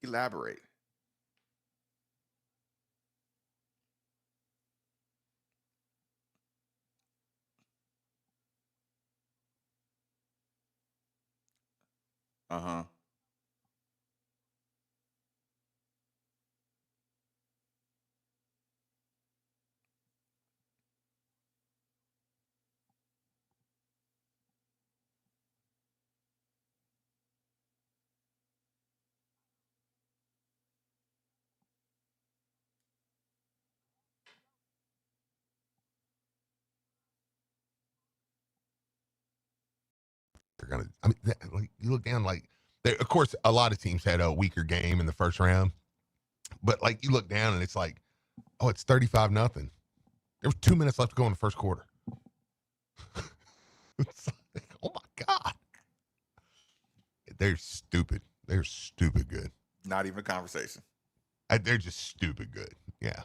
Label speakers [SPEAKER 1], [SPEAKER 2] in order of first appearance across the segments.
[SPEAKER 1] Elaborate. Uh-huh.
[SPEAKER 2] They're gonna. I mean, like you look down, like of course, a lot of teams had a weaker game in the first round, but like you look down and it's like, oh, it's 35-0. There was 2 minutes left to go in the first quarter. It's like, oh my god, they're stupid. They're stupid good.
[SPEAKER 1] Not even a conversation.
[SPEAKER 2] They're just stupid good. Yeah.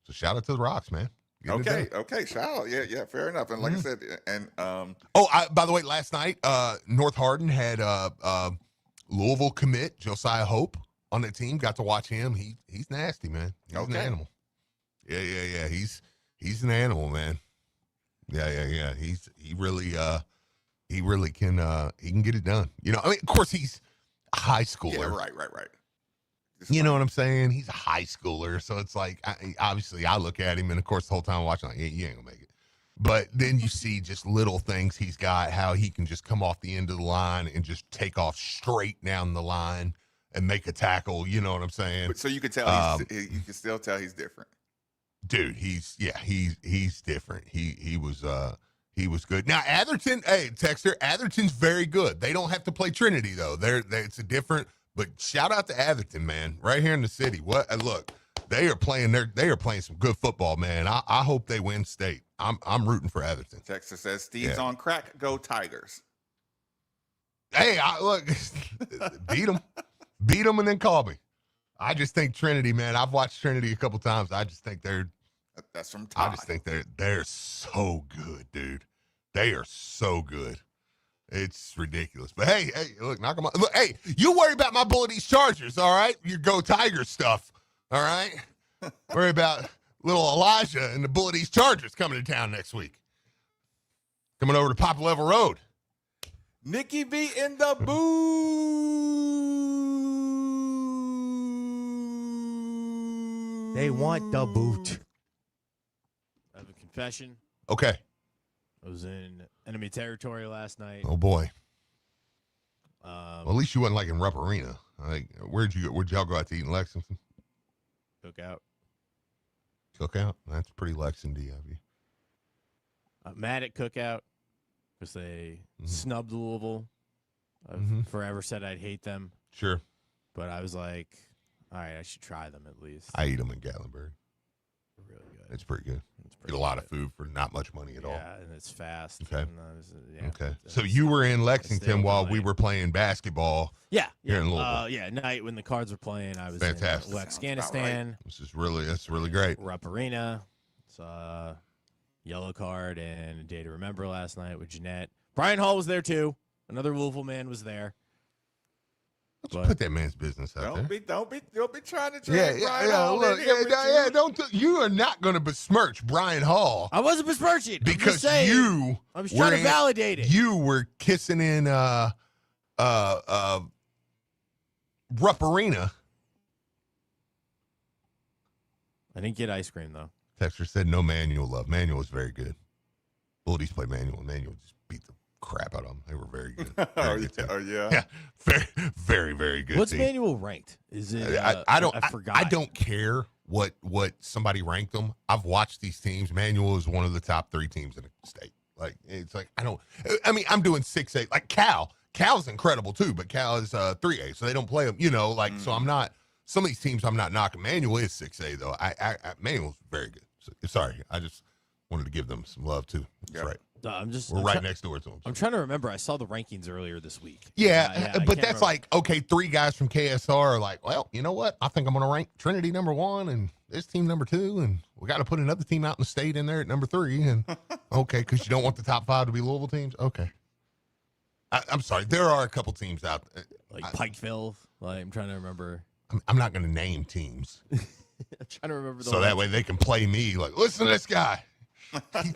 [SPEAKER 2] So shout out to the Rocks, man.
[SPEAKER 1] Okay. Shout out. Yeah, fair enough. And like I said, and
[SPEAKER 2] by the way, last night, North Hardin had Louisville commit Josiah Hope on the team. Got to watch him. He's nasty, man. He's an animal. Yeah. He's an animal, man. Yeah. He really can he can get it done. You know, I mean, of course he's a high schooler.
[SPEAKER 1] Yeah, right.
[SPEAKER 2] You know what I'm saying? He's a high schooler, so it's like obviously I look at him, and of course the whole time I'm watching, like, yeah, you ain't gonna make it. But then you see just little things he's got, how he can just come off the end of the line and just take off straight down the line and make a tackle. You know what I'm saying?
[SPEAKER 1] So you can tell you can still tell he's different.
[SPEAKER 2] Dude, he's different. He was good. Now Atherton, hey Texter, Atherton's very good. They don't have to play Trinity though. It's a different. But shout out to Atherton, man, right here in the city. What? Look, they are playing some good football, man. I hope they win state. I'm rooting for Atherton.
[SPEAKER 1] Texas says Steve's on crack. Go Tigers.
[SPEAKER 2] Hey, look, beat them, and then call me. I just think Trinity, man. I've watched Trinity a couple times. I just think
[SPEAKER 1] that's from Todd.
[SPEAKER 2] I just think they're so good, dude. They are so good. It's ridiculous. But hey, look, knock them out. Look, hey, you worry about my Bullet East Chargers, all right? Your Go Tigers stuff, all right? Worry about little Elijah and the Bullet East Chargers coming to town next week. Coming over to Pop Level Road.
[SPEAKER 1] Nikki B in the booth.
[SPEAKER 3] They want the boot. I have a confession.
[SPEAKER 2] Okay.
[SPEAKER 3] I was in enemy territory last night.
[SPEAKER 2] Oh boy. Well, at least you wasn't like in Rupp Arena. Like, where'd y'all go out to eat in Lexington? Cookout? That's pretty Lexington of you.
[SPEAKER 3] Mad at Cookout because they snubbed Louisville. I've forever said I'd hate them.
[SPEAKER 2] Sure.
[SPEAKER 3] But I was like, all right, I should try them at least.
[SPEAKER 2] I eat them in Gatlinburg.
[SPEAKER 3] They're really good.
[SPEAKER 2] It's pretty good. Get a lot of food for not much money at all.
[SPEAKER 3] Yeah, and it's fast.
[SPEAKER 2] Okay.
[SPEAKER 3] And,
[SPEAKER 2] okay. So you were in Lexington while we were playing basketball.
[SPEAKER 3] Yeah.
[SPEAKER 2] Here in Louisville.
[SPEAKER 3] Night when the Cards were playing, I was
[SPEAKER 2] fantastic.
[SPEAKER 3] in Afghanistan.
[SPEAKER 2] Right. That's really great.
[SPEAKER 3] Rupp Arena. Saw Yellow Card and Day to Remember last night with Jeanette. Brian Hall was there too. Another Louisville man was there.
[SPEAKER 2] Let's put that man's business out there.
[SPEAKER 1] Don't be trying to drag Brian Hall in here
[SPEAKER 2] you are not going to besmirch Brian Hall.
[SPEAKER 3] I wasn't besmirching
[SPEAKER 2] because
[SPEAKER 3] I was trying to validate it.
[SPEAKER 2] You were kissing in Rupp Arena.
[SPEAKER 3] I didn't get ice cream though.
[SPEAKER 2] Texter said no Manual love. Manual was very good. Bullies play Manual. Manual just beat the crap out of them. They were very good.
[SPEAKER 1] Yeah.
[SPEAKER 2] Very, very, very good.
[SPEAKER 3] What's Manual ranked? Is it? I forgot.
[SPEAKER 2] I don't care what somebody ranked them. I've watched these teams. Manual is one of the top 3 teams in the state. Like it's like I'm doing 6A. Like Cal's incredible too, but Cal is 3A, so they don't play them. You know, like so I'm not. Some of these teams I'm not knocking. Manual is 6A though. Manual's very good. So, sorry, I just wanted to give them some love too. That's right. We're right next door to them.
[SPEAKER 3] I'm trying to remember. I saw the rankings earlier this week.
[SPEAKER 2] Yeah, but that's remember. Like, okay, 3 guys from KSR are like, well, you know what? I think I'm going to rank Trinity number 1 and this team number 2, and we got to put another team out in the state in there at number 3. And okay, because you don't want the top 5 to be Louisville teams. Okay. I'm sorry. There are a couple teams out there.
[SPEAKER 3] Like Pikeville. Like, I'm trying to remember.
[SPEAKER 2] I'm not going to name teams.
[SPEAKER 3] I'm trying to remember.
[SPEAKER 2] So that way they can play me like, listen to this guy. He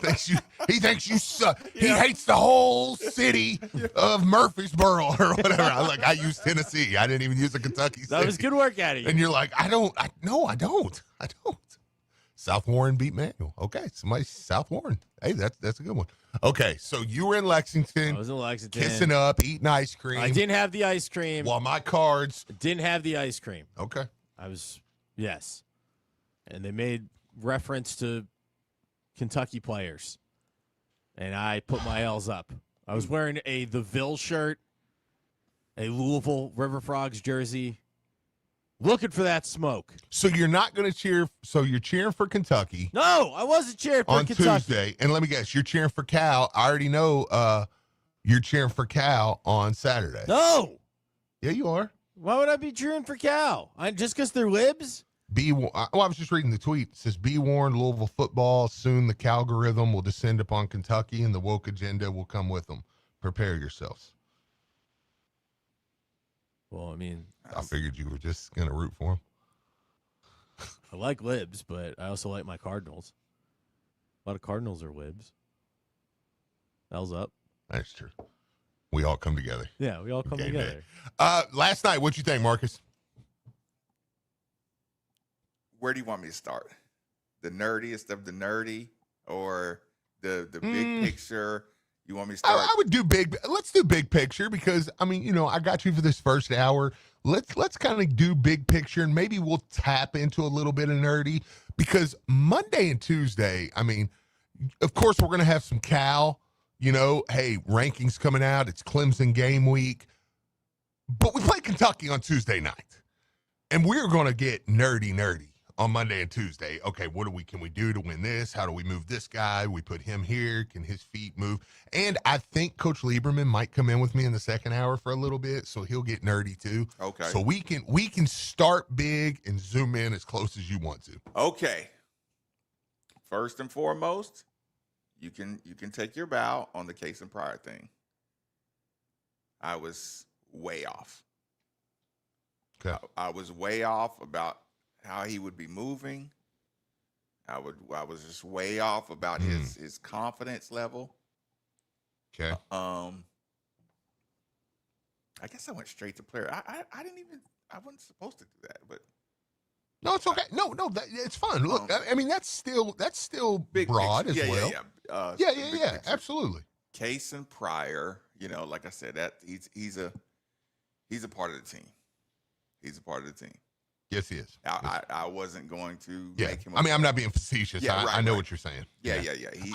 [SPEAKER 2] thinks you suck. He hates the whole city of Murfreesboro or whatever. I used Tennessee. I didn't even use a Kentucky city.
[SPEAKER 3] That was good work out of you.
[SPEAKER 2] And you're like, I don't. South Warren beat Manual. Okay, somebody South Warren. Hey, that's a good one. Okay, so you were in Lexington.
[SPEAKER 3] I was in Lexington.
[SPEAKER 2] Kissing up, eating ice cream.
[SPEAKER 3] I didn't have the ice cream.
[SPEAKER 2] While my cards.
[SPEAKER 3] Didn't have the ice cream.
[SPEAKER 2] Okay.
[SPEAKER 3] Yes. And they made reference to Kentucky players. And I put my L's up. I was wearing the Ville shirt, a Louisville River Frogs jersey, looking for that smoke.
[SPEAKER 2] So you're not going to cheer. So you're cheering for Kentucky.
[SPEAKER 3] No, I wasn't cheering for
[SPEAKER 2] on
[SPEAKER 3] Kentucky.
[SPEAKER 2] Tuesday. And let me guess, you're cheering for Cal. I already know you're cheering for Cal on Saturday.
[SPEAKER 3] No.
[SPEAKER 2] Yeah, you are.
[SPEAKER 3] Why would I be cheering for Cal? Just because they're libs?
[SPEAKER 2] I was just reading the tweet. It says, be warned, Louisville football. Soon the Calgorithm will descend upon Kentucky and the woke agenda will come with them. Prepare yourselves.
[SPEAKER 3] Well, I mean,
[SPEAKER 2] I figured you were just going to root for them.
[SPEAKER 3] I like libs, but I also like my Cardinals. A lot of Cardinals are libs. L's up.
[SPEAKER 2] That's true. We all come together.
[SPEAKER 3] Yeah, we all come
[SPEAKER 2] Game
[SPEAKER 3] together.
[SPEAKER 2] day. Last night, what'd you think, Marcus?
[SPEAKER 1] Where do you want me to start? The nerdiest of the nerdy, or the big picture? You want me to start?
[SPEAKER 2] I would do big. Let's do big picture because I mean, I got you for this first hour. Let's kind of do big picture and maybe we'll tap into a little bit of nerdy because Monday and Tuesday. I mean, of course we're gonna have some Cal. Hey, rankings coming out. It's Clemson game week, but we play Kentucky on Tuesday night, and we're gonna get nerdy on Monday and Tuesday. Okay, what can we do to win this? How do we move this guy? We put him here. Can his feet move? And I think Coach Lieberman might come in with me in the second hour for a little bit, so he'll get nerdy too.
[SPEAKER 1] Okay.
[SPEAKER 2] So we can start big and zoom in as close as you want to.
[SPEAKER 1] Okay. First and foremost, you can take your bow on the Case and Pryor thing. I was way off.
[SPEAKER 2] Okay.
[SPEAKER 1] I was way off about how he would be moving. I was just way off about his confidence level.
[SPEAKER 2] Okay.
[SPEAKER 1] I guess I went straight to player. I wasn't supposed to do that, but
[SPEAKER 2] No, it's okay. No, it's fun. Look, I mean that's still
[SPEAKER 1] big
[SPEAKER 2] broad
[SPEAKER 1] picture.
[SPEAKER 2] as well.
[SPEAKER 1] Yeah.
[SPEAKER 2] Yeah,
[SPEAKER 1] Big picture.
[SPEAKER 2] absolutely.
[SPEAKER 1] Case and Pryor, like I said, that he's a part of the team. He's a part of the team.
[SPEAKER 2] Yes, he is.
[SPEAKER 1] I wasn't going to
[SPEAKER 2] Yeah.
[SPEAKER 1] make him.
[SPEAKER 2] I mean, I'm not being facetious.
[SPEAKER 1] Yeah,
[SPEAKER 2] I know
[SPEAKER 1] right.
[SPEAKER 2] what you're saying.
[SPEAKER 1] Yeah.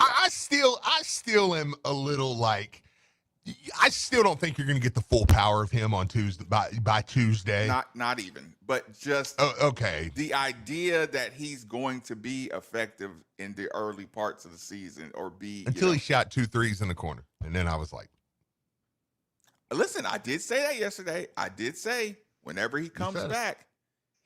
[SPEAKER 2] I still am a little like. I still don't think you're going to get the full power of him on Tuesday by Tuesday.
[SPEAKER 1] Not even, but just
[SPEAKER 2] okay.
[SPEAKER 1] the idea that he's going to be effective in the early parts of the season or be
[SPEAKER 2] Until he shot 2 threes in the corner, and then I was like,
[SPEAKER 1] listen, I did say that yesterday. I did say whenever he comes back,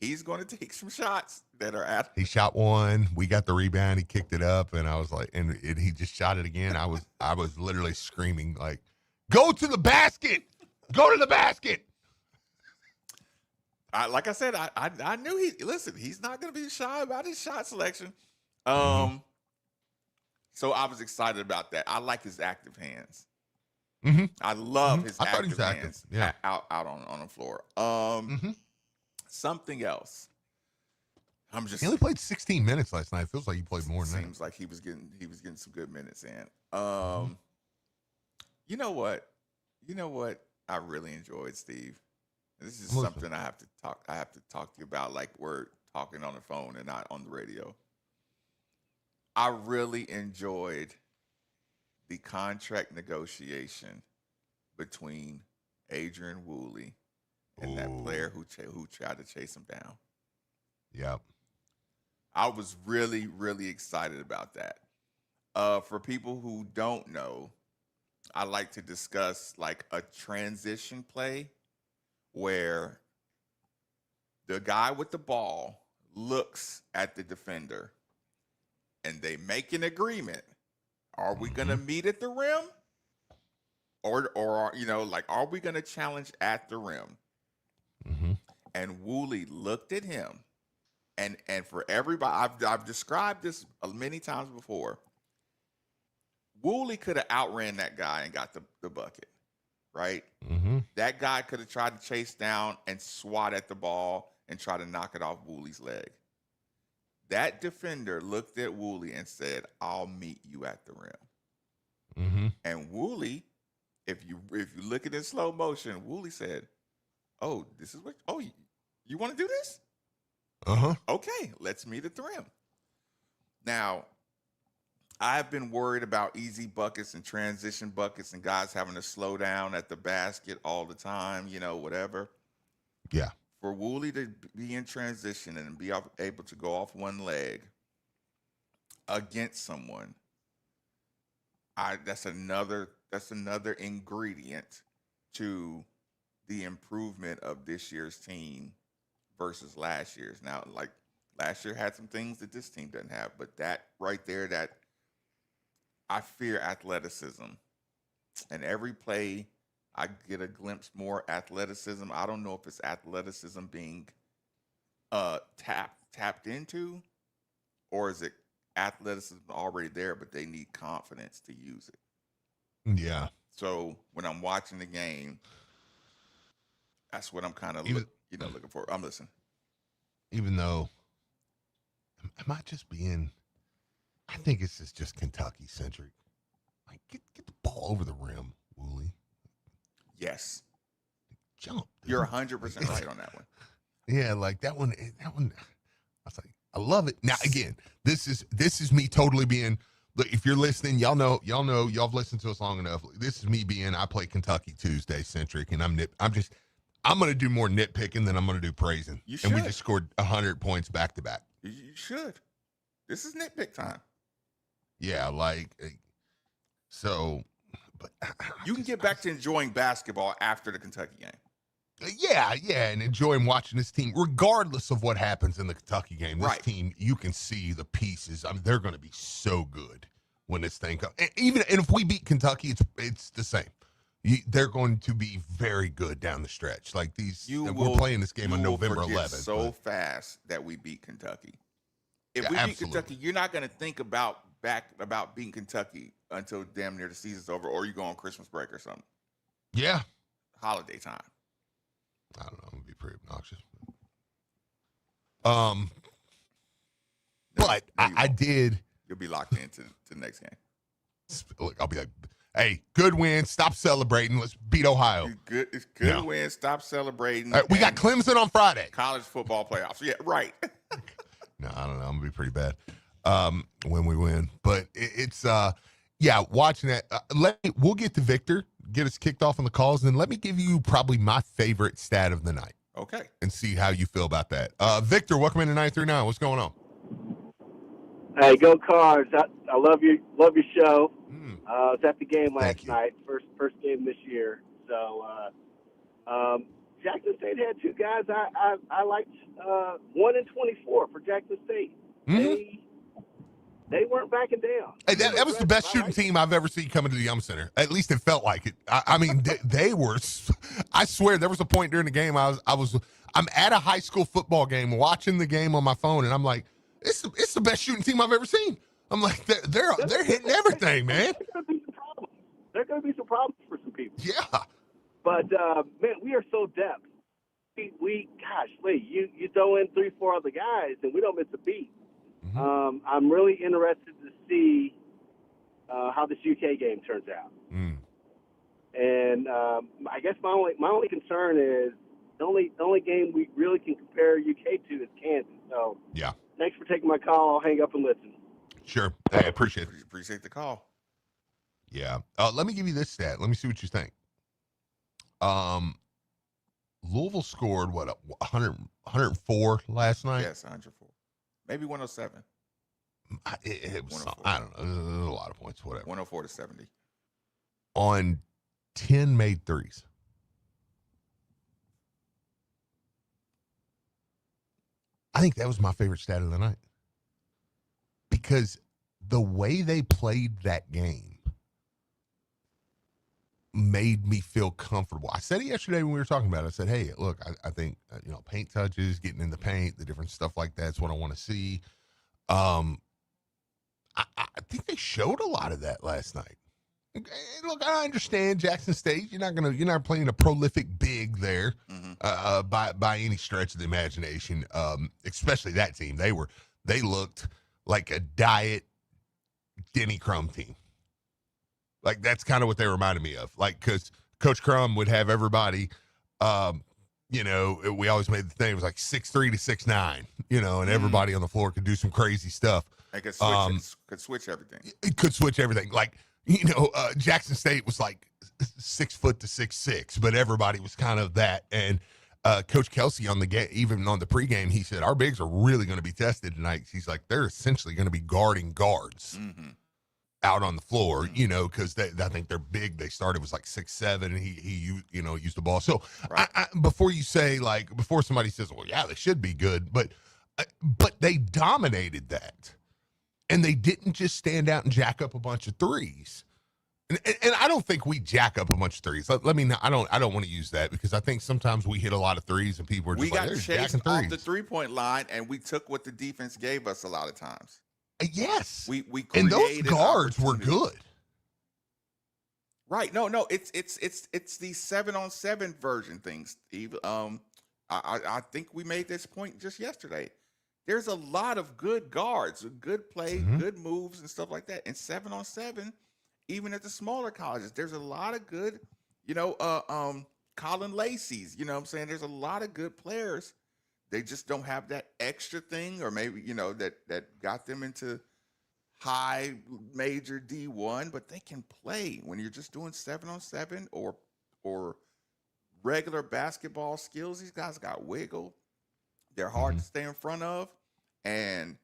[SPEAKER 1] he's going to take some shots that are at.
[SPEAKER 2] He shot one. We got the rebound. He kicked it up, and I was like, and he just shot it again. I was literally screaming like, "Go to the basket! Go to the basket!"
[SPEAKER 1] Like I said, I knew he's not going to be shy about his shot selection. So I was excited about that. I like his active hands.
[SPEAKER 2] Mm-hmm.
[SPEAKER 1] I love his active
[SPEAKER 2] active.
[SPEAKER 1] hands
[SPEAKER 2] Yeah.
[SPEAKER 1] out on the floor. Something else.
[SPEAKER 2] He only played 16 minutes last night. It feels like he played more than that.
[SPEAKER 1] Seems like he was getting some good minutes in. You know what? I really enjoyed, Steve. This is something I have to talk to you about, like we're talking on the phone and not on the radio. I really enjoyed the contract negotiation between Adrian Woolley and that player who tried to chase him down.
[SPEAKER 2] Yep.
[SPEAKER 1] I was really, really excited about that. For people who don't know, I like to discuss like a transition play where the guy with the ball looks at the defender and they make an agreement. Are we going to meet at the rim or like, are we going to challenge at the rim?
[SPEAKER 2] Mm-hmm.
[SPEAKER 1] And Woolley looked at him, and for everybody, I've described this many times before. Woolley could have outran that guy and got the bucket, right?
[SPEAKER 2] Mm-hmm.
[SPEAKER 1] That guy could have tried to chase down and swat at the ball and try to knock it off Woolley's leg. That defender looked at Woolley and said, "I'll meet you at the rim."
[SPEAKER 2] Mm-hmm.
[SPEAKER 1] And Woolley, if you look at it in slow motion, Woolley said, "Oh, this is what? Oh, you want to do this?
[SPEAKER 2] Uh-huh.
[SPEAKER 1] Okay, let's meet at the rim." Now, I've been worried about easy buckets and transition buckets and guys having to slow down at the basket all the time, whatever.
[SPEAKER 2] Yeah.
[SPEAKER 1] For Woolley to be in transition and be able to go off one leg against someone, that's another ingredient to the improvement of this year's team versus last year's. Now, like last year had some things that this team doesn't have, but that right there, that I fear athleticism. And every play I get a glimpse more athleticism. I don't know if it's athleticism being tapped into, or is it athleticism already there, but they need confidence to use it.
[SPEAKER 2] Yeah.
[SPEAKER 1] So when I'm watching the game, that's what I'm kind of looking for. I'm listening.
[SPEAKER 2] Even though, am I just being? I think it's just Kentucky centric. Like, get the ball over the rim, Woolley.
[SPEAKER 1] Yes,
[SPEAKER 2] Jump. Dude.
[SPEAKER 1] You're 100% right on that one.
[SPEAKER 2] Yeah, like that one. I was like, I love it. Now again, this is me totally being. Look, if you're listening, y'all know, y'all have listened to us long enough. This is me being. I play Kentucky Tuesday centric, and I'm going to do more nitpicking than I'm going to do praising.
[SPEAKER 1] You should.
[SPEAKER 2] And we just scored 100 points back to back.
[SPEAKER 1] You should. This is nitpick time.
[SPEAKER 2] Yeah, so, but
[SPEAKER 1] you can get back to enjoying basketball after the Kentucky game.
[SPEAKER 2] Yeah, and enjoying watching this team, regardless of what happens in the Kentucky game. This team, you can see the pieces. I mean, they're going to be so good when this thing comes. And if we beat Kentucky, it's the same. They're going to be very good down the stretch. Like we're playing this game on November 11th.
[SPEAKER 1] So fast that we beat Kentucky. If we beat Kentucky, you're not going to think about beating Kentucky until damn near the season's over, or you go on Christmas break or something.
[SPEAKER 2] Yeah,
[SPEAKER 1] holiday time.
[SPEAKER 2] I don't know. I'm gonna be pretty obnoxious. But I did.
[SPEAKER 1] You'll be locked into the next game.
[SPEAKER 2] Look, I'll be like, "Hey, good win. Stop celebrating. Let's beat Ohio."
[SPEAKER 1] It's good win. Stop celebrating.
[SPEAKER 2] We got Clemson on Friday.
[SPEAKER 1] College football playoffs. Yeah, right.
[SPEAKER 2] No, I don't know. I'm gonna be pretty bad when we win. But it's watching that. We'll get to Victor, get us kicked off on the calls, and then let me give you probably my favorite stat of the night.
[SPEAKER 1] Okay.
[SPEAKER 2] And see how you feel about that. Victor, welcome into 939. What's going on?
[SPEAKER 4] Hey, go Cards! I love your show. I was at the game last night, first game this year. So Jackson State had two guys I liked. 1 and 24 for Jackson State.
[SPEAKER 2] Mm-hmm.
[SPEAKER 4] They weren't backing down.
[SPEAKER 2] Hey, that was the best shooting team I've ever seen coming to the Yum Center. At least it felt like it. I mean, they were. I swear, there was a point during the game I'm at a high school football game watching the game on my phone, and I'm like, it's the best shooting team I've ever seen. I'm like, they're hitting everything, man.
[SPEAKER 4] There are going to be some problems for some people.
[SPEAKER 2] Yeah.
[SPEAKER 4] But man, we are so depth. Gosh, Lee, you throw in 3-4 other guys, and we don't miss a beat. Mm-hmm. I'm really interested to see how this UK game turns out. And I guess my only concern is the only game we really can compare UK to is Kansas. So
[SPEAKER 2] yeah.
[SPEAKER 4] Thanks for taking my call. I'll hang up and listen.
[SPEAKER 2] Sure. Hey, I appreciate it.
[SPEAKER 1] Appreciate the call.
[SPEAKER 2] Yeah. Let me give you this stat. Let me see what you think. Louisville scored 104 last night.
[SPEAKER 1] Yes, 104. Maybe 107.
[SPEAKER 2] It was I don't know. It was a lot of points. Whatever.
[SPEAKER 1] 104 to 70.
[SPEAKER 2] On 10 made threes. I think that was my favorite stat of the night because the way they played that game made me feel comfortable. I said it yesterday when we were talking about it. I said, hey, look, I think, paint touches, getting in the paint, the different stuff like that's what I want to see. I think they showed a lot of that last night. Look, I understand Jackson State. You're not playing a prolific big there by any stretch of the imagination. Especially that team. They looked like a diet Denny Crum team. Like that's kind of what they reminded me of. Like because Coach Crum would have everybody. We always made the thing. It was like 6'3" to 6'9", and everybody on the floor could do some crazy stuff.
[SPEAKER 1] It could switch everything.
[SPEAKER 2] It could switch everything. Like, Jackson State was like 6 foot to 6'6", but everybody was kind of that. And Coach Kelsey on the game, even on the pregame, he said, our bigs are really going to be tested tonight. He's like, they're essentially going to be guarding guards out on the floor, because I think they're big. They started was like 6'7", and he used the ball. So
[SPEAKER 1] right.
[SPEAKER 2] before somebody says, well, yeah, they should be good, but they dominated that. And they didn't just stand out and jack up a bunch of threes. And I don't think we jack up a bunch of threes. I don't want to use that because I think sometimes we hit a lot of threes and people are just
[SPEAKER 1] got chased off the 3-point line and we took what the defense gave us a lot of times.
[SPEAKER 2] Yes.
[SPEAKER 1] We
[SPEAKER 2] and those guards were good.
[SPEAKER 1] Right. No, it's the 7-on-7 version things, Steve. I think we made this point just yesterday. There's a lot of good guards, good play, good moves, and stuff like that. And 7-on-7, even at the smaller colleges, there's a lot of good, Colin Lacey's. You know what I'm saying? There's a lot of good players. They just don't have that extra thing, or maybe that got them into high major D1. But they can play when you're just doing 7-on-7 or regular basketball skills. These guys got wiggle. They're hard to stay in front of. And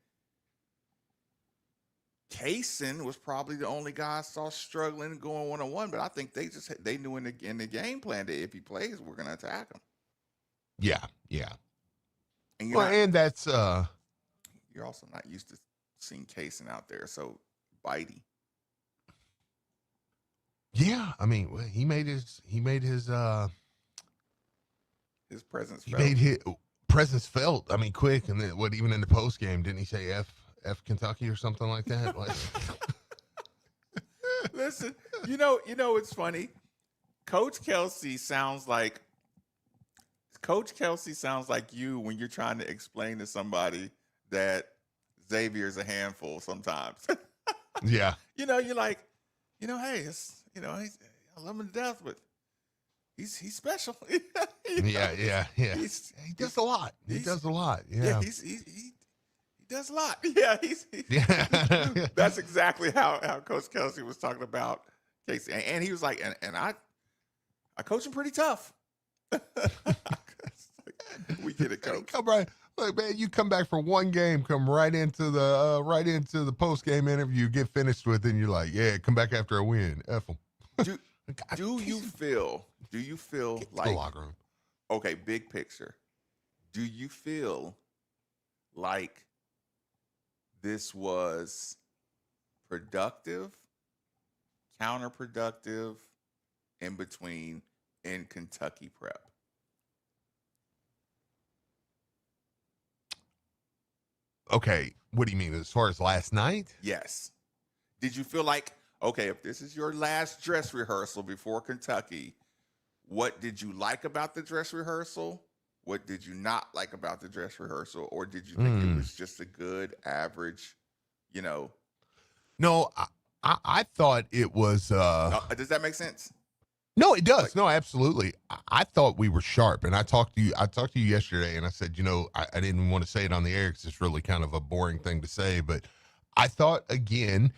[SPEAKER 1] Kaysen was probably the only guy I saw struggling going one-on-one, but I think they knew in the game plan that if he plays, we're going to attack him.
[SPEAKER 2] Yeah.
[SPEAKER 1] And
[SPEAKER 2] that's
[SPEAKER 1] you're also not used to seeing Kaysen out there, so bitey.
[SPEAKER 2] Yeah, I mean, he made his
[SPEAKER 1] presence
[SPEAKER 2] he
[SPEAKER 1] felt.
[SPEAKER 2] made his presence felt. I mean, quick, and then even in the post game, didn't he say F Kentucky or something like that? Like,
[SPEAKER 1] listen, it's funny. Coach Kelsey sounds like you when you're trying to explain to somebody that Xavier's a handful sometimes.
[SPEAKER 2] Yeah.
[SPEAKER 1] You're like, hey, I love him to death, but he's special.
[SPEAKER 2] Yeah. He does a lot. He does a lot. Yeah.
[SPEAKER 1] He does a lot. Yeah, yeah. That's exactly how Coach Kelsey was talking about Casey, and he was like, and I coach him pretty tough. We get it, Coach.
[SPEAKER 2] Come right, look, man. You come back from one game, come right into the post game interview, get finished with, and you're like, yeah, come back after a win. F them.
[SPEAKER 1] Do you feel like
[SPEAKER 2] the locker room?
[SPEAKER 1] Okay, big picture. Do you feel like this was productive, counterproductive, in between in Kentucky prep?
[SPEAKER 2] Okay, what do you mean as far as last night?
[SPEAKER 1] Yes. Did you feel like, okay, if this is your last dress rehearsal before Kentucky, what did you like about the dress rehearsal? What did you not like about the dress rehearsal? Or did you think it was just a good average,
[SPEAKER 2] No, I thought it was.
[SPEAKER 1] Does that make sense?
[SPEAKER 2] No, it does. No, absolutely. I thought we were sharp, and I talked to you yesterday, and I said, I didn't want to say it on the air because it's really kind of a boring thing to say, but I thought again,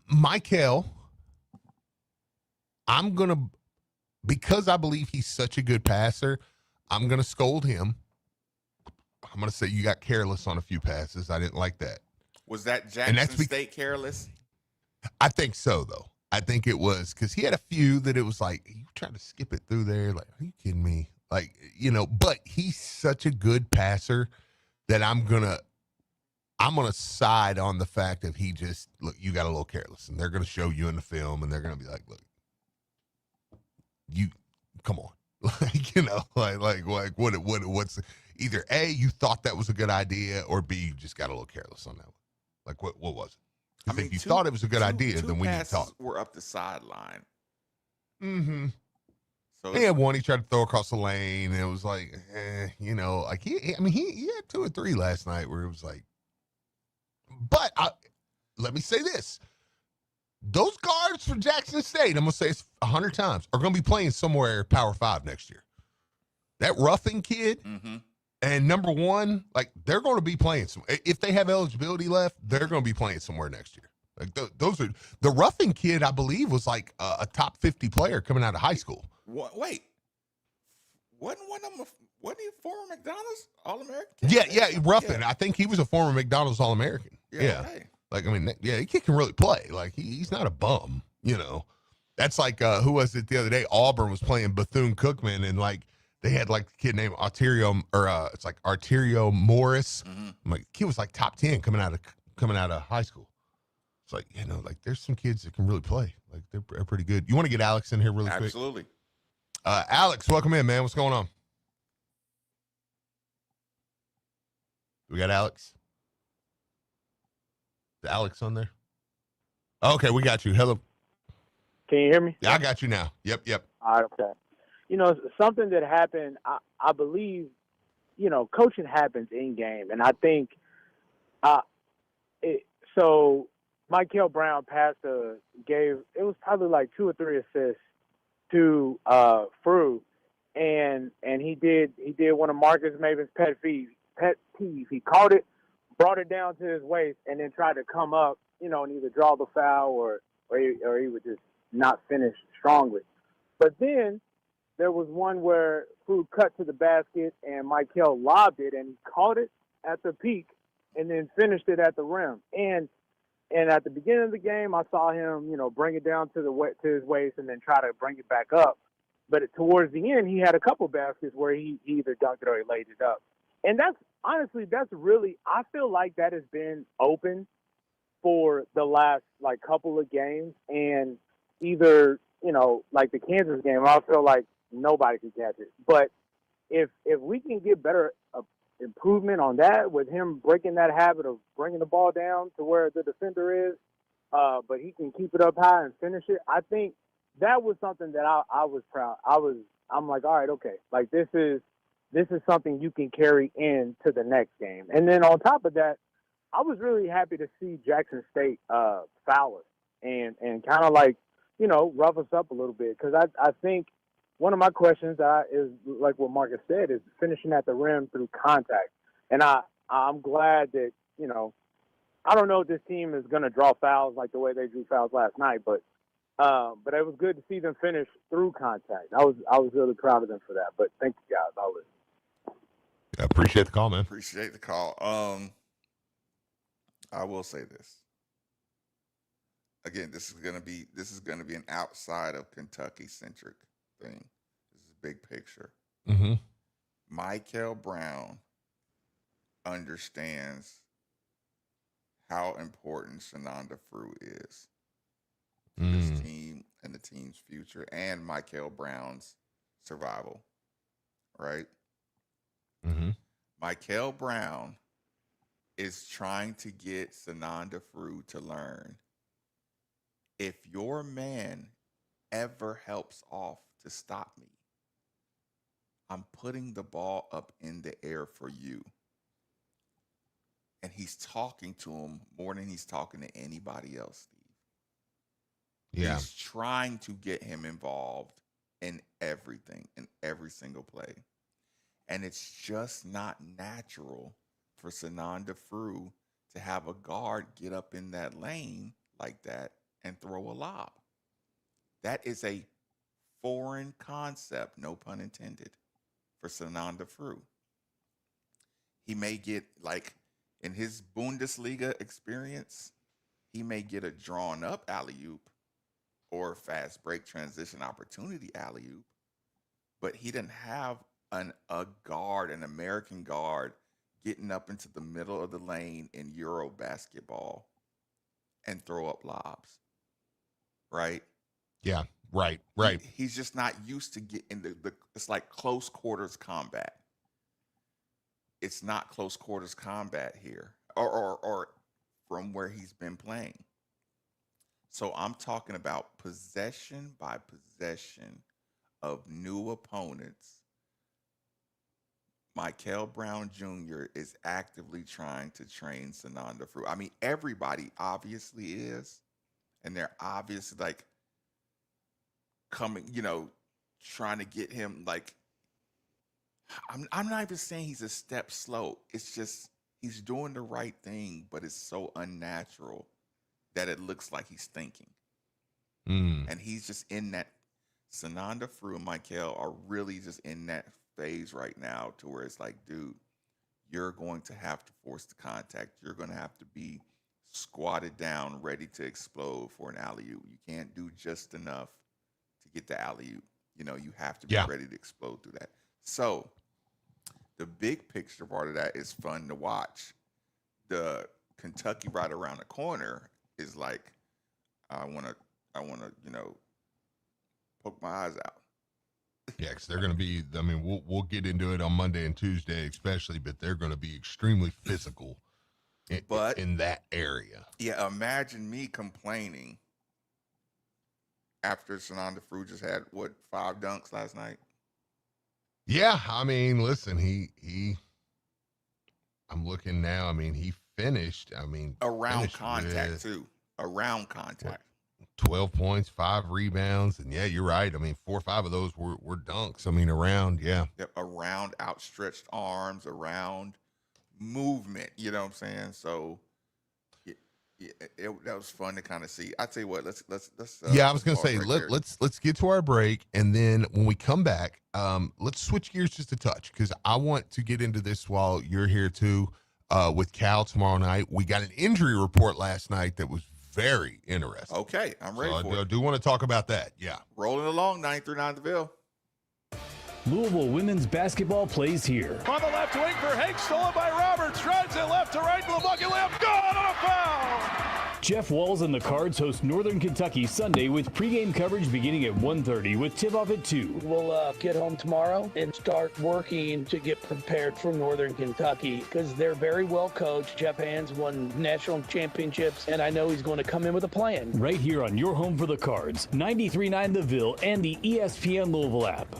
[SPEAKER 2] Michael, because I believe he's such a good passer, I'm gonna scold him. I'm gonna say you got careless on a few passes. I didn't like that.
[SPEAKER 1] Was that Jackson State careless?
[SPEAKER 2] I think so, though. I think it was because he had a few that it was like, you trying to skip it through there? Like, are you kidding me? Like, but he's such a good passer that I'm going to I'm going to side on the fact that he just, look, you got a little careless, and they're going to show you in the film, and they're going to be like, look, you, come on. Like, you know, what's either A, you thought that was a good idea, or B, you just got a little careless on that one. Like, what was it? Because if you thought it was a good idea, then we need to talk.
[SPEAKER 1] Were up the sideline.
[SPEAKER 2] Mm-hmm.
[SPEAKER 1] So
[SPEAKER 2] he had one he tried to throw across the lane, and it was like, you know, like he had 2 or 3 last night where it was like, but let me say this. Those guards for Jackson State, I'm going to say it 100 times, are going to be playing somewhere Power 5 next year. That Ruffin kid and number 1, like, they're going to be playing some. If they have eligibility left, they're going to be playing somewhere next year. Like, those are the Ruffin kid, I believe, was like a top 50 player coming out of high school.
[SPEAKER 1] Wait, wasn't one of them? Wasn't he a former McDonald's All-American?
[SPEAKER 2] Yeah, Ruffin. Yeah. I think he was a former McDonald's All-American. Yeah. Okay. Like, I mean, yeah, he can really play. Like, he's not a bum, you know. That's like, who was it the other day? Auburn was playing Bethune-Cookman, and, like, they had, like, a kid named Arterio Morris. I'm like, kid was, like, top 10 coming out of high school. It's like, you know, like, there's some kids that can really play. Like, they're pretty good. You want to get Alex in here really quick?
[SPEAKER 1] Absolutely.
[SPEAKER 2] Alex, welcome in, man. What's going on? We got Alex? Is Alex on there? Okay, we got you. Hello.
[SPEAKER 5] Can you hear me?
[SPEAKER 2] Yeah, I got you now. Yep.
[SPEAKER 5] All right, okay. You know, something that happened, I believe, you know, coaching happens in game. And I think, so Michael Brown it was probably like 2 or 3 assists to Frew. And he did one of Marcus Maven's pet peeves. He caught it, brought it down to his waist, and then tried to come up, you know, and either draw the foul or he would just not finish strongly. But then there was one where Frew cut to the basket and Michael lobbed it, and he caught it at the peak and then finished it at the rim. And at the beginning of the game, I saw him, you know, bring it down to his waist and then try to bring it back up. But towards the end, he had a couple baskets where he either dunked it or he laid it up. And that's really, I feel like that has been open for the last, like, couple of games. And either, you know, like the Kansas game, I feel like nobody could catch it. But if we can get better improvement on that with him breaking that habit of bringing the ball down to where the defender is, but he can keep it up high and finish it, I think that was something that I was proud. I'm like, all right, okay, like this is something you can carry into the next game. And then on top of that, I was really happy to see Jackson State foul us and kind of, like, you know, rough us up a little bit, because I think one of my questions is, like what Marcus said, is finishing at the rim through contact. And I'm glad that, you know, I don't know if this team is going to draw fouls like the way they drew fouls last night, but it was good to see them finish through contact. I was really proud of them for that. But thank you guys.
[SPEAKER 2] I appreciate the call, man.
[SPEAKER 1] Appreciate the call. I will say this. Again, this is gonna be an outside of Kentucky centric thing. This is big picture. Michael Brown understands how important Shenanda Frew is to this team and the team's future and Michael Brown's survival. Right? Michael Brown is trying to get Shenanda Frew to learn, if your man ever helps off to stop me, I'm putting the ball up in the air for you. And he's talking to him more than he's talking to anybody else, Steve.
[SPEAKER 2] Yeah.
[SPEAKER 1] He's trying to get him involved in everything, in every single play. And it's just not natural for Shenanda Frew to have a guard get up in that lane like that and throw a lob. That is a foreign concept, no pun intended, for Shenanda Frew. He may get, like, in his Bundesliga experience, he may get a drawn up alley-oop or fast break transition opportunity alley-oop, but he didn't have an American guard getting up into the middle of the lane in Euro basketball and throw up lobs, right?
[SPEAKER 2] Yeah, right.
[SPEAKER 1] He's just not used to getting the it's like close quarters combat. It's not close quarters combat here, or from where he's been playing. So I'm talking about possession by possession of new opponents. Michael Brown Jr. is actively trying to train Sananda Fruit. I mean, everybody obviously is, and they're obviously like coming, trying to get him like. I'm not even saying he's a step slow. It's just he's doing the right thing, but it's so unnatural that it looks like he's thinking. And he's just in that. Sananda Fruit and Michael are really just in that phase right now to where it's like, dude, you're going to have to force the contact. You're going to have to be squatted down, ready to explode for an alley-oop. You can't do just enough to get the alley-oop. You have to be ready to explode through that. So the big picture part of that is fun to watch. The Kentucky right around the corner is like, I want to, poke my eyes out.
[SPEAKER 2] Yeah, because they're going to be. I mean, we'll get into it on Monday and Tuesday, especially, but they're going to be extremely physical in that area.
[SPEAKER 1] Yeah, imagine me complaining after Sananda Fruit just had 5 dunks last night.
[SPEAKER 2] Yeah, I mean, listen, he. I'm looking now. I mean, he finished.
[SPEAKER 1] Around contact too. Around contact.
[SPEAKER 2] 12 points, 5 rebounds, and yeah, you're right. I mean, 4 or 5 of those were dunks. I mean, around, yeah.
[SPEAKER 1] Yep, around outstretched arms, around movement. You know what I'm saying? So, that was fun to kind of see. I tell you what, let's.
[SPEAKER 2] Yeah, I was gonna say let's get to our break, and then when we come back, let's switch gears just a touch because I want to get into this while you're here too. With Cal tomorrow night, we got an injury report last night that was very interesting.
[SPEAKER 1] Okay, I'm ready for it.
[SPEAKER 2] I do want to talk about that. Yeah.
[SPEAKER 1] Rolling along, 939 DeVille.
[SPEAKER 6] Louisville women's basketball plays here.
[SPEAKER 7] On the left wing for Hank, stolen by Roberts. Drives it left to right to the bucket layup. Gone on a foul.
[SPEAKER 6] Jeff Walls and the Cards host Northern Kentucky Sunday with pregame coverage beginning at 1:30 with tip-off at 2.
[SPEAKER 8] We'll get home tomorrow and start working to get prepared for Northern Kentucky because they're very well coached. Jeff Hands won national championships, and I know he's going to come in with a plan.
[SPEAKER 6] Right here on your home for the Cards, 93.9 The Ville and the ESPN Louisville app.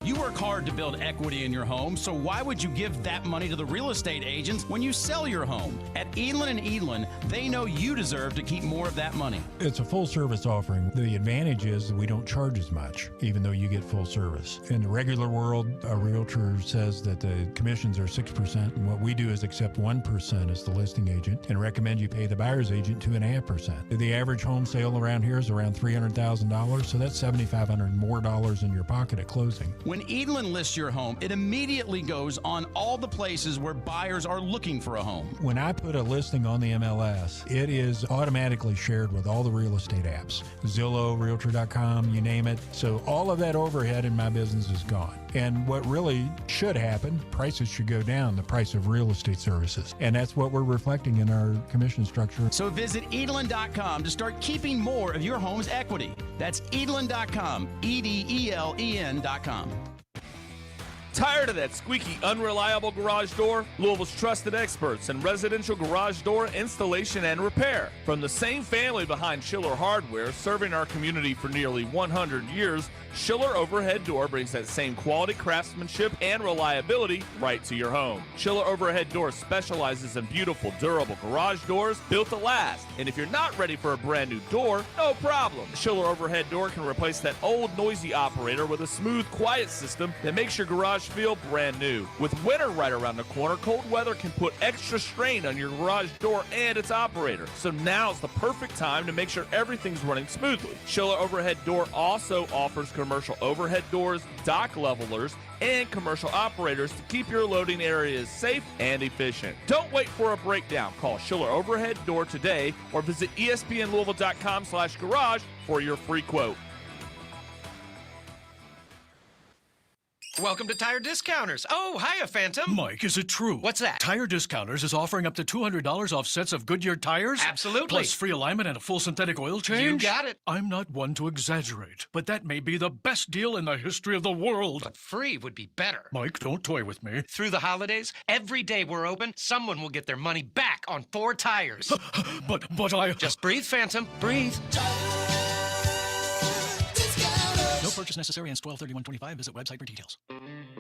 [SPEAKER 9] You work hard to build equity in your home, so why would you give that money to the real estate agents when you sell your home? At Edlin & Edlin, they know you deserve to keep more of that money.
[SPEAKER 10] It's a full-service offering. The advantage is that we don't charge as much, even though you get full service. In the regular world, a realtor says that the commissions are 6%, and what we do is accept 1% as the listing agent and recommend you pay the buyer's agent 2.5%. The average home sale around here is around $300,000, so that's $7,500 more in your pocket at closing.
[SPEAKER 9] When Edlin lists your home, it immediately goes on all the places where buyers are looking for a home.
[SPEAKER 10] When I put a listing on the MLS, it is automatically shared with all the real estate apps. Zillow, Realtor.com, you name it. So all of that overhead in my business is gone. And what really should happen, prices should go down, the price of real estate services. And that's what we're reflecting in our commission structure.
[SPEAKER 9] So visit Edlin.com to start keeping more of your home's equity. That's Edlin.com, EDELEN.com.
[SPEAKER 7] Tired of that squeaky, unreliable garage door? Louisville's trusted experts in residential garage door installation and repair. From the same family behind Schiller Hardware, serving our community for nearly 100 years, Schiller Overhead Door brings that same quality craftsmanship and reliability right to your home. Schiller Overhead Door specializes in beautiful, durable garage doors built to last. And if you're not ready for a brand new door, no problem. Schiller Overhead Door can replace that old, noisy operator with a smooth, quiet system that makes your garage feel brand new. With winter right around the corner, cold weather can put extra strain on your garage door and its operator. So now's the perfect time to make sure everything's running smoothly. Schiller Overhead Door also offers commercial overhead doors, dock levelers, and commercial operators to keep your loading areas safe and efficient. Don't wait for a breakdown. Call Schiller Overhead Door today or visit espnlouisville.com/garage for your free quote.
[SPEAKER 11] Welcome to Tire Discounters. Oh, hiya, Phantom.
[SPEAKER 12] Mike, is it true?
[SPEAKER 11] What's that?
[SPEAKER 12] Tire Discounters is offering up to $200 off sets of Goodyear tires?
[SPEAKER 11] Absolutely.
[SPEAKER 12] Plus free alignment and a full synthetic oil change?
[SPEAKER 11] You got it.
[SPEAKER 12] I'm not one to exaggerate, but that may be the best deal in the history of the world.
[SPEAKER 11] But free would be better.
[SPEAKER 12] Mike, don't toy with me.
[SPEAKER 11] Through the holidays, every day we're open, someone will get their money back on 4 tires.
[SPEAKER 12] But I...
[SPEAKER 11] Just breathe, Phantom. Breathe.
[SPEAKER 12] No purchase necessary. Ends 12/31/25. Visit website for details.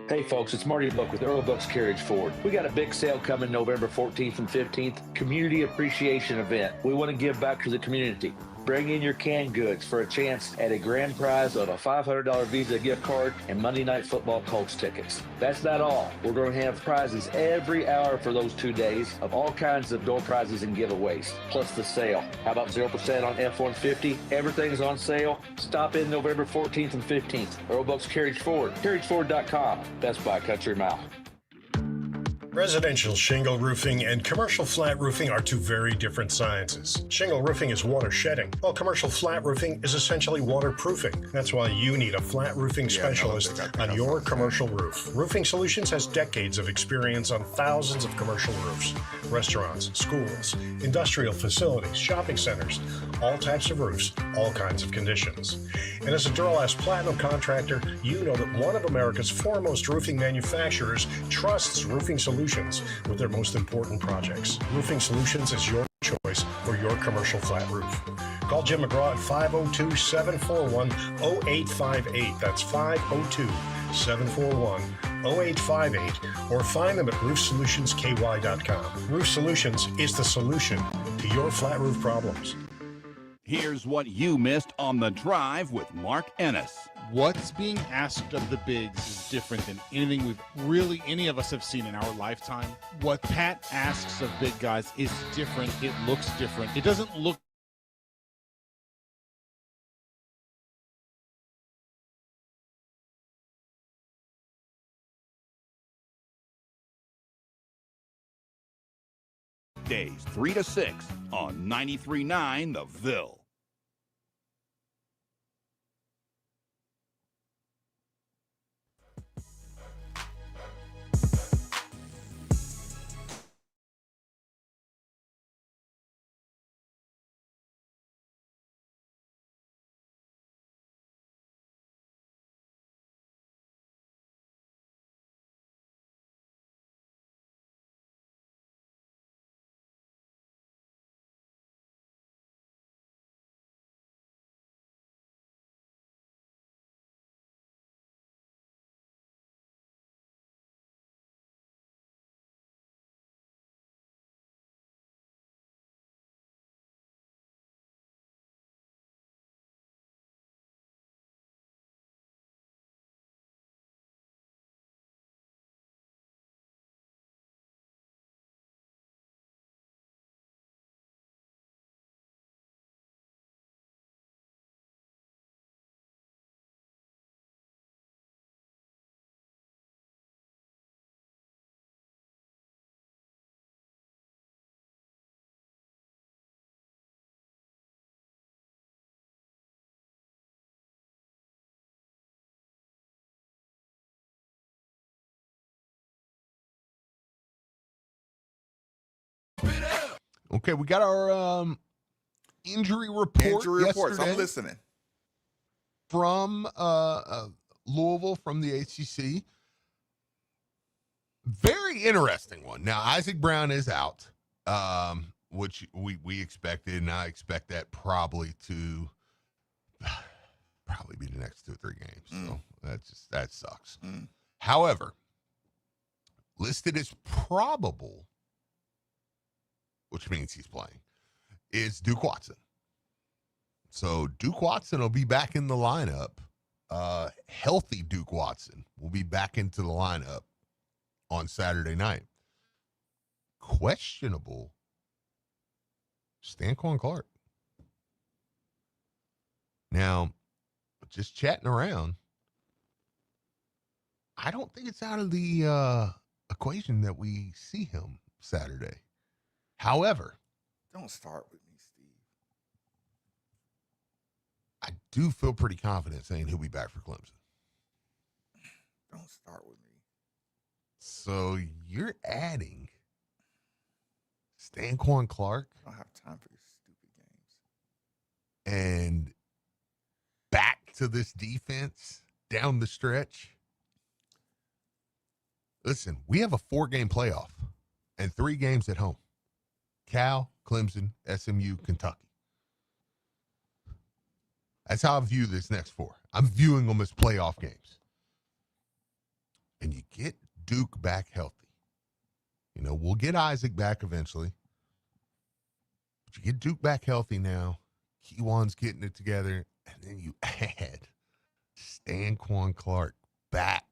[SPEAKER 8] Hey folks, it's Marty Buck with Earl Buck's Carriage Ford. We got a big sale coming November 14th and 15th, Community Appreciation Event. We want to give back to the community. Bring in your canned goods for a chance at a grand prize of a $500 Visa gift card and Monday Night Football Colts tickets. That's not all. We're going to have prizes every hour for those 2 days of all kinds of door prizes and giveaways, plus the sale. How about 0% on F-150? Everything's on sale. Stop in November 14th and 15th. Earl Buck's Carriage Ford, carriageford.com. Best Buy Country Mile.
[SPEAKER 13] Residential shingle roofing and commercial flat roofing are two very different sciences. Shingle roofing is water shedding, while commercial flat roofing is essentially waterproofing. That's why you need a flat roofing specialist on your commercial roof. Roofing Solutions has decades of experience on thousands of commercial roofs, restaurants, schools, industrial facilities, shopping centers, all types of roofs, all kinds of conditions. And as a Duralast Platinum contractor, you know that one of America's foremost roofing manufacturers trusts Roofing Solutions with their most important projects. Roofing Solutions is your choice for your commercial flat roof. Call Jim McGraw at 502-741-0858. That's 502-741-0858. Or find them at roofsolutionsky.com. Roof Solutions is the solution to your flat roof problems.
[SPEAKER 14] Here's what you missed on The Drive with Mark Ennis.
[SPEAKER 15] What's being asked of the bigs is different than anything any of us have seen in our lifetime. What Pat asks of big guys is different. It looks different. It doesn't look
[SPEAKER 14] Days 3 to 6 on 93.9 The Ville.
[SPEAKER 2] Okay, we got our injury report.
[SPEAKER 1] Injury reports.
[SPEAKER 2] Yesterday
[SPEAKER 1] I'm listening.
[SPEAKER 2] From Louisville, from the ACC. Very interesting one. Now, Isaac Brown is out, which we expected, and I expect that probably to be the next 2 or 3 games. So that sucks. However, listed as probable, which means he's playing, is Duke Watson. So Duke Watson will be back in the lineup. Healthy Duke Watson will be back into the lineup on Saturday night. Questionable Stanquan Clark. Now, just chatting around, I don't think it's out of the equation that we see him Saturday. However,
[SPEAKER 1] don't start with me, Steve.
[SPEAKER 2] I do feel pretty confident saying he'll be back for Clemson.
[SPEAKER 1] Don't start with me.
[SPEAKER 2] So you're adding Stanquan Clark.
[SPEAKER 1] I don't have time for your stupid games.
[SPEAKER 2] And back to this defense down the stretch. Listen, we have a 4-game playoff and 3 games at home. Cal, Clemson, SMU, Kentucky. That's how I view this next 4. I'm viewing them as playoff games. And you get Duke back healthy. You know, we'll get Isaac back eventually. But you get Duke back healthy now. Kejuan's getting it together. And then you add Stanquan Clark back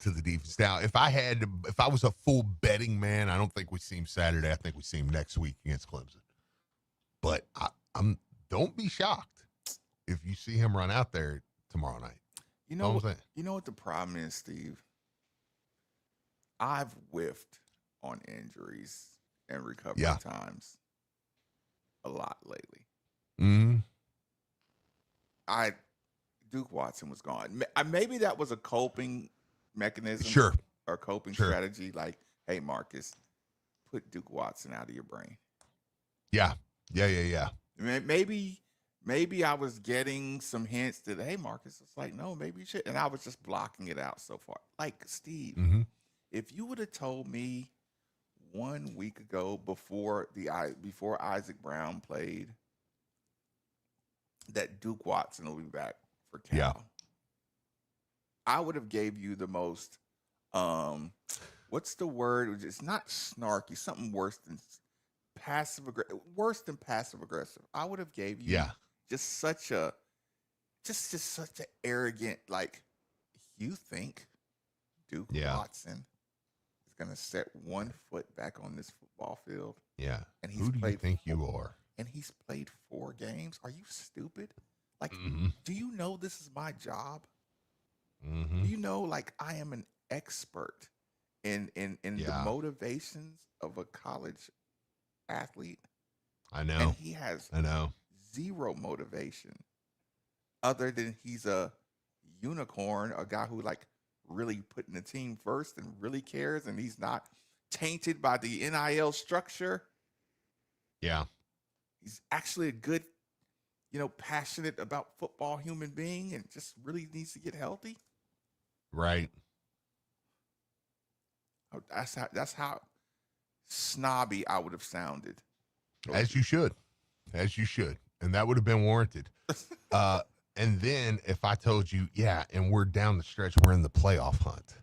[SPEAKER 2] to the defense. Now, if I was a full betting man, I don't think we see him Saturday. I think we see him next week against Clemson. But don't be shocked if you see him run out there tomorrow night.
[SPEAKER 1] You know what the problem is, Steve? I've whiffed on injuries and recovery times a lot lately.
[SPEAKER 2] Mm-hmm.
[SPEAKER 1] Duke Watson was gone. Maybe that was a coping mechanism.
[SPEAKER 2] Sure.
[SPEAKER 1] Or coping strategy. Like, hey, Marcus, put Duke Watson out of your brain.
[SPEAKER 2] Yeah.
[SPEAKER 1] Maybe I was getting some hints that, hey, Marcus, it's like, no, maybe you should. And I was just blocking it out so far. Like, Steve, if you would have told me 1 week ago before Isaac Brown played that Duke Watson will be back for Cal, I would have gave you the most, what's the word? It's not snarky, something worse than passive aggressive. I would have gave you just such a arrogant, like, you think Duke Watson is going to set 1 foot back on this football field?
[SPEAKER 2] Yeah.
[SPEAKER 1] And
[SPEAKER 2] who do you think you are?
[SPEAKER 1] And he's played 4 games. Are you stupid? Like, do you know this is my job? Do you know, like, I am an expert in the motivations of a college athlete?
[SPEAKER 2] I know.
[SPEAKER 1] And he has zero motivation other than he's a unicorn, a guy who, like, really putting the team first and really cares, and he's not tainted by the NIL structure.
[SPEAKER 2] Yeah.
[SPEAKER 1] He's actually a good, passionate about football human being and just really needs to get healthy.
[SPEAKER 2] Right.
[SPEAKER 1] That's how snobby I would have sounded.
[SPEAKER 2] As you should. And that would have been warranted. And then if I told you, and we're down the stretch, we're in the playoff hunt.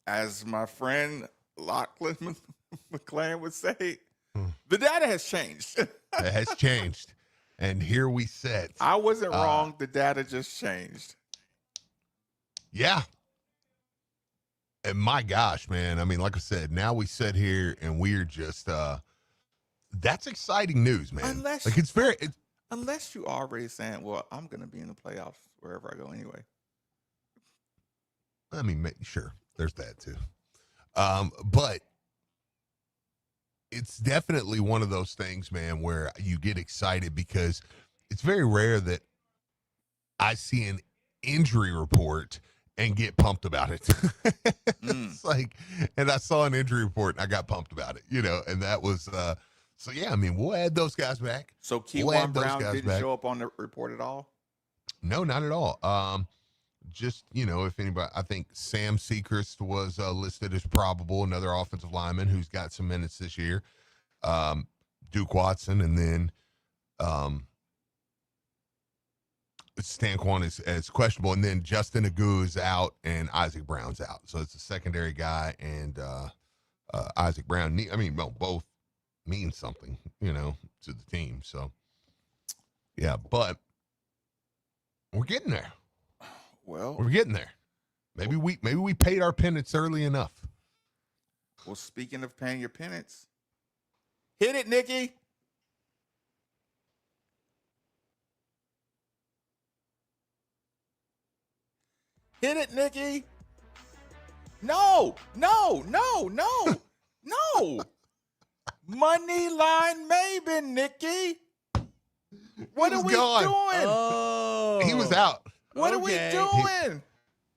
[SPEAKER 1] As my friend Lachlan McLaren would say, the data has changed.
[SPEAKER 2] It has changed. And here we sit.
[SPEAKER 1] I wasn't wrong. The data just changed.
[SPEAKER 2] Yeah. And my gosh, man. I mean, like I said, now we sit here and we're just, that's exciting news, man.
[SPEAKER 1] Unless you already saying, well, I'm going to be in the playoffs wherever I go anyway.
[SPEAKER 2] I mean, sure. There's that too. But it's definitely one of those things, man, where you get excited because it's very rare that I see an injury report and get pumped about it. It's like, and I saw an injury report and I got pumped about it, and that was, so yeah, I mean, we'll add those guys back.
[SPEAKER 1] So Kejuan Brown didn't show up on the report at all?
[SPEAKER 2] No, not at all. Just, if anybody, I think Sam Sechrist was listed as probable, another offensive lineman who's got some minutes this year. Duke Watson, and then Stanquan is questionable, and then Justin Agu is out and Isaac Brown's out. So it's a secondary guy and Isaac Brown. I mean, both mean something, to the team. So, yeah, but we're getting there.
[SPEAKER 1] Well,
[SPEAKER 2] we're getting there. Maybe we paid our penance early enough.
[SPEAKER 1] Well, speaking of paying your penance, hit it, Nikki. Hit it, Nikki. No. Money line Maven, Nikki. What are we
[SPEAKER 2] gone.
[SPEAKER 1] doing?
[SPEAKER 3] Oh.
[SPEAKER 2] He was out.
[SPEAKER 1] What are we doing?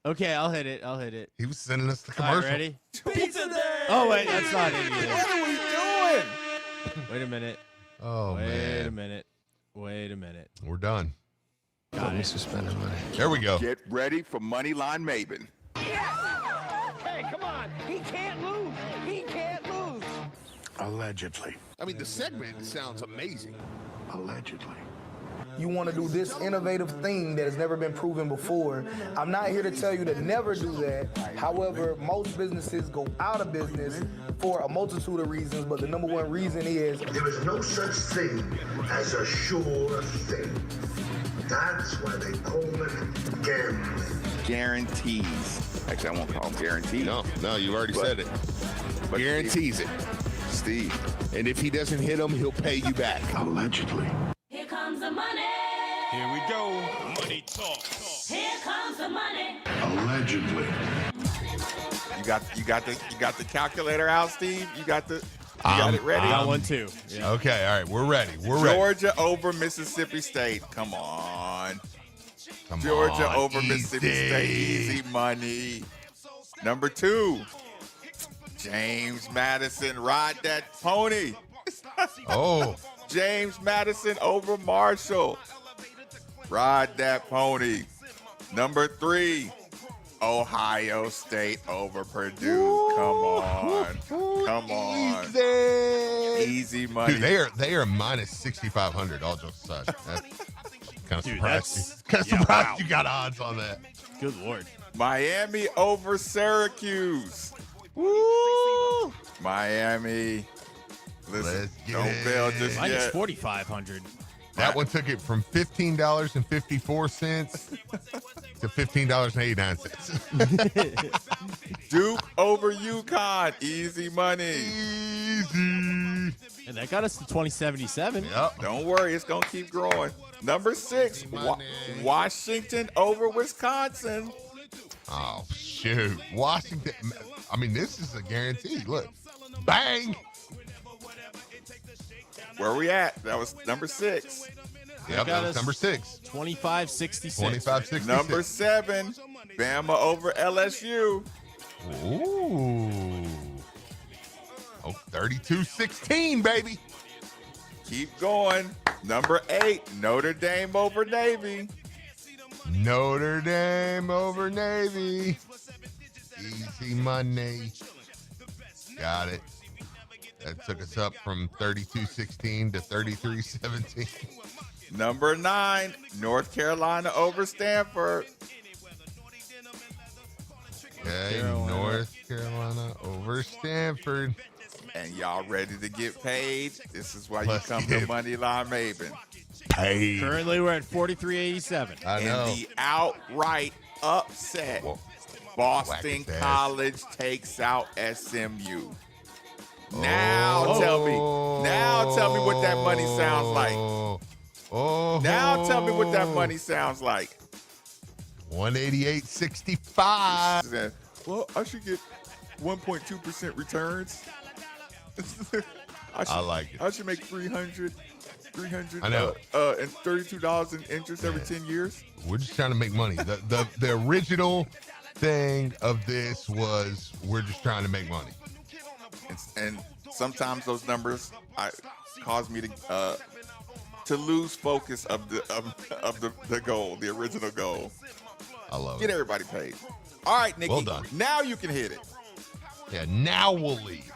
[SPEAKER 3] Okay, I'll hit it.
[SPEAKER 2] He was sending us the
[SPEAKER 3] All right,
[SPEAKER 2] commercial.
[SPEAKER 3] ready?
[SPEAKER 1] Pizza Day.
[SPEAKER 3] Oh, wait, that's not it either.
[SPEAKER 1] What are we doing?
[SPEAKER 3] Wait a minute.
[SPEAKER 2] Oh,
[SPEAKER 3] Wait
[SPEAKER 2] man.
[SPEAKER 3] a minute. Wait a minute.
[SPEAKER 2] We're done.
[SPEAKER 3] Got it.
[SPEAKER 14] Spending money.
[SPEAKER 2] There we go.
[SPEAKER 14] Get ready for Moneyline Maven.
[SPEAKER 11] Hey, come on. He can't lose. He can't lose.
[SPEAKER 13] Allegedly.
[SPEAKER 2] I mean, the segment sounds amazing.
[SPEAKER 13] Allegedly.
[SPEAKER 16] You want to do this innovative thing that has never been proven before. I'm not here to tell you to never do that. However, most businesses go out of business for a multitude of reasons, but the number one reason is
[SPEAKER 17] there is no such thing as a sure thing. That's why they call it gambling.
[SPEAKER 14] Guarantees. Actually, I won't call them guarantees.
[SPEAKER 2] No, you already said it.
[SPEAKER 14] But
[SPEAKER 2] Guarantees it.
[SPEAKER 14] Steve.
[SPEAKER 2] And if he doesn't hit them, he'll pay you back.
[SPEAKER 13] Allegedly.
[SPEAKER 18] Here comes the money.
[SPEAKER 19] Here we go. Money talk.
[SPEAKER 18] Here comes the money.
[SPEAKER 13] Allegedly.
[SPEAKER 1] You got the calculator out, Steve? You got it ready?
[SPEAKER 3] I got one too. Yeah.
[SPEAKER 2] Okay, all right, we're ready. We're ready.
[SPEAKER 1] Georgia over Mississippi State. Come on.
[SPEAKER 2] Come
[SPEAKER 1] Georgia
[SPEAKER 2] on,
[SPEAKER 1] over Mississippi State. Easy money. Number 2. James Madison, ride that pony.
[SPEAKER 2] Oh.
[SPEAKER 1] James Madison over Marshall. Ride that pony. Number 3. Ohio State over Purdue. Come on. Easy money.
[SPEAKER 2] Dude, they are minus 6,500. All jokes aside, that kind of surprised me.
[SPEAKER 3] that's-
[SPEAKER 2] Kind of
[SPEAKER 3] yeah,
[SPEAKER 2] surprised
[SPEAKER 3] wow.
[SPEAKER 2] you got odds on that.
[SPEAKER 3] Good Lord.
[SPEAKER 1] Miami over Syracuse. Woo! Miami. Listen,
[SPEAKER 2] Let's get
[SPEAKER 1] don't
[SPEAKER 2] it.
[SPEAKER 1] bail just
[SPEAKER 3] Minus
[SPEAKER 1] yet.
[SPEAKER 3] 4,500.
[SPEAKER 2] That one took it from $15.54 to $15.89.
[SPEAKER 1] Duke over UConn. Easy money.
[SPEAKER 2] Easy.
[SPEAKER 3] And that got us to 2077.
[SPEAKER 2] Yep.
[SPEAKER 1] Don't worry, it's going to keep growing. Number 6, Washington over Wisconsin.
[SPEAKER 2] Oh, shoot. Washington. I mean, this is a guarantee. Look. Bang.
[SPEAKER 1] Where we at? That was number 6.
[SPEAKER 2] Yep, that was number 6.
[SPEAKER 3] 25-66.
[SPEAKER 2] 25-66.
[SPEAKER 1] Number 7, Bama over LSU.
[SPEAKER 2] Ooh. Oh, 32-16, baby.
[SPEAKER 1] Keep going. Number 8, Notre Dame over Navy.
[SPEAKER 2] Notre Dame over Navy. Easy money. Got it. That took us up from 32-16 to 33-17.
[SPEAKER 1] Number 9, North Carolina over Stanford.
[SPEAKER 2] Okay, North Carolina over Stanford.
[SPEAKER 1] And y'all ready to get paid? This is why
[SPEAKER 2] Let's
[SPEAKER 1] you come
[SPEAKER 2] get
[SPEAKER 1] to Moneyline Maven.
[SPEAKER 2] Paid.
[SPEAKER 3] Currently, we're at 43.87.
[SPEAKER 2] I know.
[SPEAKER 1] And the outright upset, Boston College takes out SMU. Now tell me what that money sounds like. Now tell me what that money sounds like.
[SPEAKER 2] 188.65.
[SPEAKER 1] Well, I should get 1.2% returns.
[SPEAKER 2] I like it.
[SPEAKER 1] I should make $300
[SPEAKER 2] I know.
[SPEAKER 1] and $32 in interest every 10 years.
[SPEAKER 2] We're just trying to make money. The original thing of this was we're just trying to make money.
[SPEAKER 1] And sometimes those numbers cause me to lose focus of the goal, the original goal.
[SPEAKER 2] I love
[SPEAKER 1] Get
[SPEAKER 2] it.
[SPEAKER 1] everybody paid. All right, Nikki.
[SPEAKER 2] Well done.
[SPEAKER 1] Now you can hit it.
[SPEAKER 2] Yeah, now we'll leave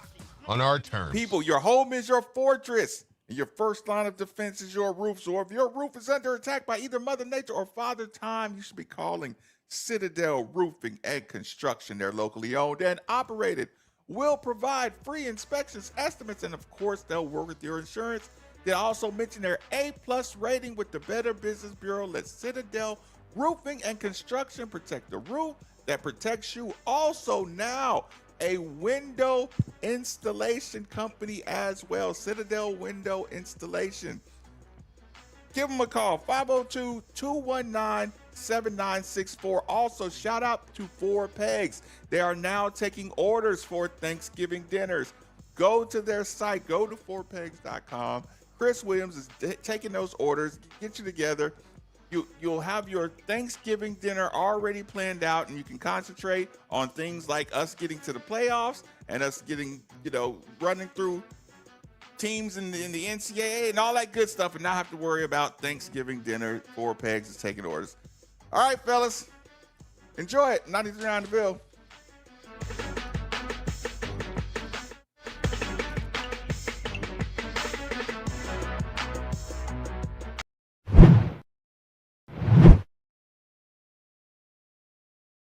[SPEAKER 2] on our terms.
[SPEAKER 1] People, your home is your fortress. And your first line of defense is your roof. So if your roof is under attack by either Mother Nature or Father Time, you should be calling Citadel Roofing and Construction. They're locally owned and operated. Will provide free inspections, estimates, and of course, they'll work with your insurance. They also mention their A+ rating with the Better Business Bureau. Let Citadel Roofing and Construction protect the roof that protects you. Also now, a window installation company as well. Citadel Window Installation. Give them a call, 502-219-7964. Also, shout out to Four Pegs. They are now taking orders for Thanksgiving dinners. Go to their site. Go to fourpegs.com. Chris Williams is taking those orders, get you together. You'll have your Thanksgiving dinner already planned out, and you can concentrate on things like us getting to the playoffs and us getting, running through teams in the NCAA and all that good stuff, and not have to worry about Thanksgiving dinner. 4 Pegs is taking orders. All right, fellas, enjoy it. 93 on the Bill.